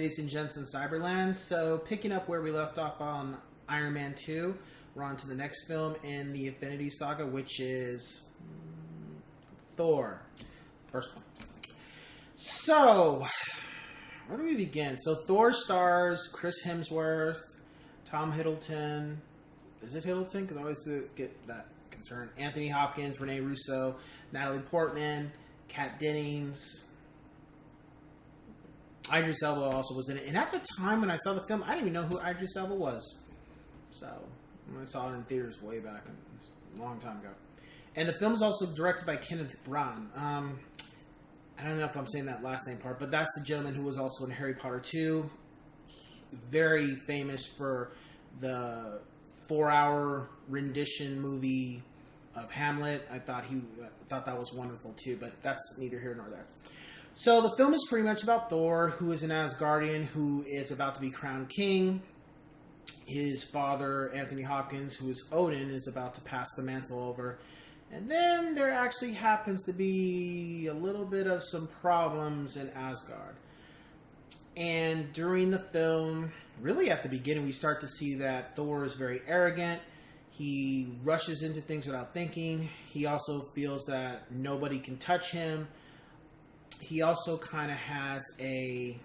Jason Jensen Cyberland. So, picking up where we left off on Iron Man 2, we're on to the next film in the Infinity Saga, which is Thor. First one. So, where do we begin? So, Thor stars Chris Hemsworth, Tom Hiddleston. Is it Hiddleston? Because I always get that concerned. Anthony Hopkins, Renee Russo, Natalie Portman, Kat Dennings. Idris Elba also was in it. And at the time when I saw the film, I didn't even know who Idris Elba was. So, I saw it in theaters way back, a long time ago. And the film is also directed by Kenneth Branagh. I don't know if I'm saying that last name part, but that's the gentleman who was also in Harry Potter 2. Very famous for the 4-hour rendition movie of Hamlet. I thought that was wonderful too, but that's neither here nor there. So the film is pretty much about Thor, who is an Asgardian who is about to be crowned king. His father, Anthony Hopkins, who is Odin, is about to pass the mantle over. And then there actually happens to be a little bit of some problems in Asgard. And during the film, really at the beginning, we start to see that Thor is very arrogant. He rushes into things without thinking. He also feels that nobody can touch him. He also kind of has a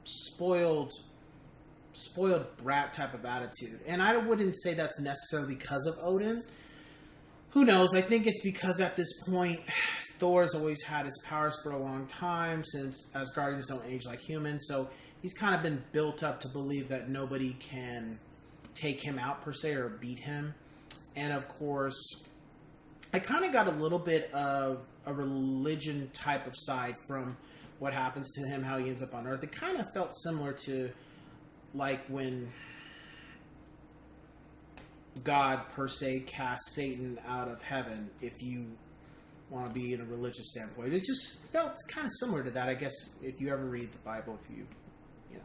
spoiled brat type of attitude. And I wouldn't say that's necessarily because of Odin. Who knows? I think it's because at this point, Thor's always had his powers for a long time, since Asgardians don't age like humans. So he's kind of been built up to believe that nobody can take him out per se or beat him. And of course, I kind of got a little bit of a religion type of side from what happens to him, how he ends up on Earth. It kind of felt similar to like when God per se cast Satan out of heaven, if you want to be in a religious standpoint. It just felt kind of similar to that, I guess, if you ever read the Bible, if you know.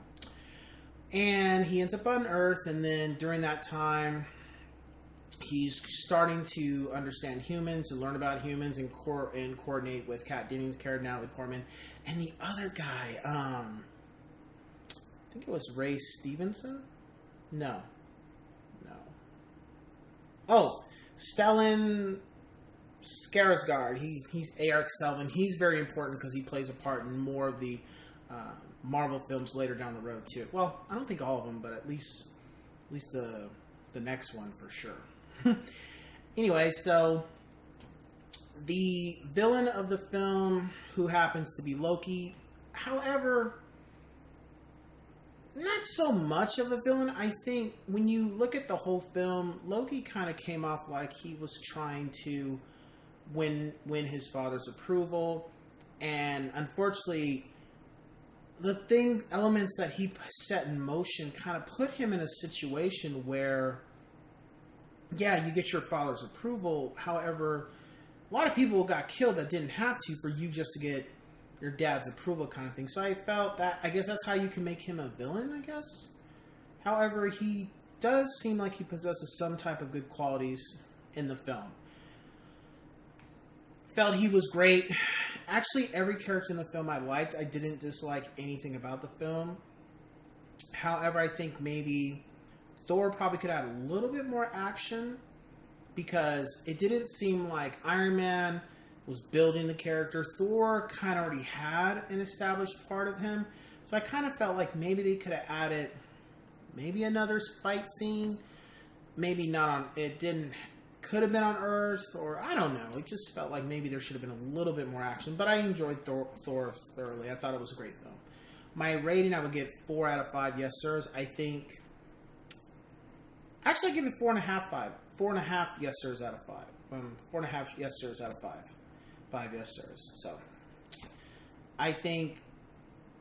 And he ends up on Earth, and then during that time, he's starting to understand humans and learn about humans and coordinate with Kat Dennings' character, Natalie Portman, and the other guy, I think it was Ray Stevenson? No. Oh, Stellan Skarsgård. He's Erik Selvin. He's very important because he plays a part in more of the Marvel films later down the road too. Well, I don't think all of them, but at least the next one for sure. Anyway, so the villain of the film, who happens to be Loki, however, not so much of a villain. I think when you look at the whole film, Loki kind of came off like he was trying to win his father's approval, and unfortunately, the elements that he set in motion kind of put him in a situation where, yeah, you get your father's approval. However, a lot of people got killed that didn't have to for you just to get your dad's approval, kind of thing. So I felt that, I guess that's how you can make him a villain, I guess. However, he does seem like he possesses some type of good qualities in the film. Felt he was great. Actually, every character in the film I liked. I didn't dislike anything about the film. However, I think maybe Thor probably could add a little bit more action, because it didn't seem like Iron Man was building the character. Thor kind of already had an established part of him. So I kind of felt like maybe they could have added maybe another fight scene. Maybe not on... It didn't... Could have been on Earth, or I don't know. It just felt like maybe there should have been a little bit more action. But I enjoyed Thor thoroughly. I thought it was a great film. My rating, I would get 4 out of 5 yes sirs. I think... Actually, I'd give it 4.5 yes sirs out of 5. 4.5 yes sirs out of 5. 5 yes sirs. So, I think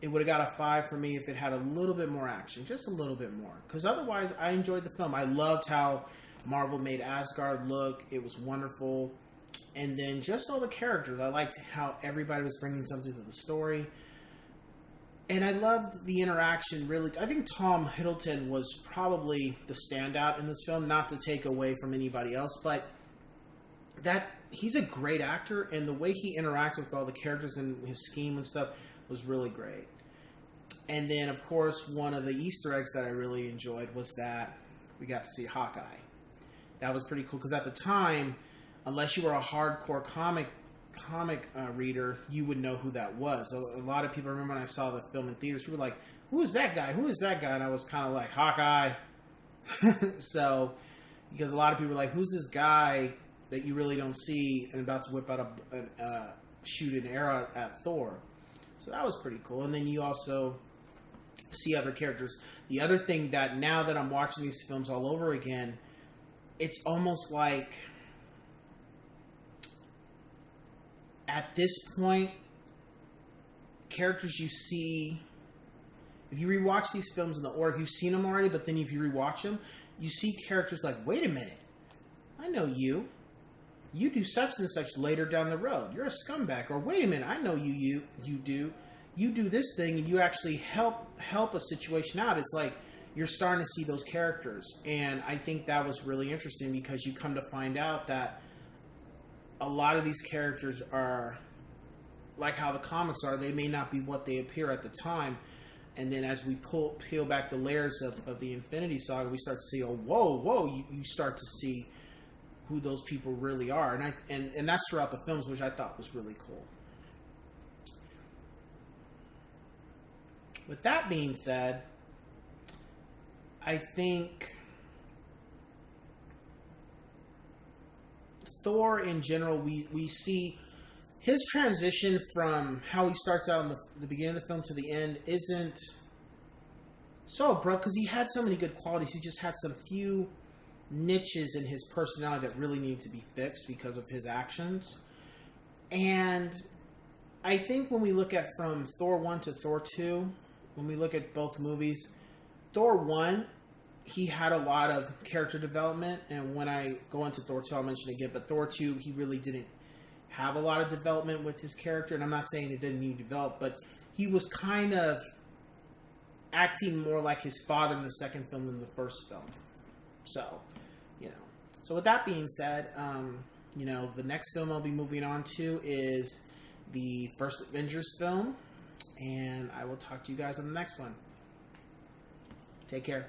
it would have got a 5 for me if it had a little bit more action. Just a little bit more. Because otherwise, I enjoyed the film. I loved how Marvel made Asgard look. It was wonderful. And then just all the characters. I liked how everybody was bringing something to the story. And I loved the interaction, really. I think Tom Hiddleston was probably the standout in this film. Not to take away from anybody else, but he's a great actor. And the way he interacted with all the characters and his scheme and stuff was really great. And then, of course, one of the Easter eggs that I really enjoyed was that we got to see Hawkeye. That was pretty cool because at the time, unless you were a hardcore comic reader, you would know who that was. A lot of people, I remember when I saw the film in theaters, people were like, who is that guy? Who is that guy? And I was kind of like, Hawkeye. So, because a lot of people were like, who's this guy that you really don't see and about to whip out shoot an arrow at Thor? So that was pretty cool. And then you also see other characters. The other thing that now that I'm watching these films all over again, it's almost like at this point, characters you see, if you rewatch these films or if you've seen them already, but then if you rewatch them, you see characters like, wait a minute, I know you. You do such and such later down the road. You're a scumbag. Or wait a minute, I know you do. You do this thing and you actually help a situation out. It's like you're starting to see those characters. And I think that was really interesting because you come to find out that a lot of these characters are like how the comics are. They may not be what they appear at the time. And then as we peel back the layers of the Infinity Saga, we start to see, oh, whoa, you start to see who those people really are. And that's throughout the films, which I thought was really cool. With that being said, I think Thor in general, we see his transition from how he starts out in the beginning of the film to the end isn't so abrupt because he had so many good qualities. He just had some few niches in his personality that really need to be fixed because of his actions. And I think when we look at from Thor 1 to Thor 2, when we look at both movies, Thor 1, he had a lot of character development, and when I go into Thor 2, I'll mention it again, but Thor 2, he really didn't have a lot of development with his character, and I'm not saying it didn't need to develop, but he was kind of acting more like his father in the second film than the first film. So, So with that being said, the next film I'll be moving on to is the first Avengers film, and I will talk to you guys on the next one. Take care.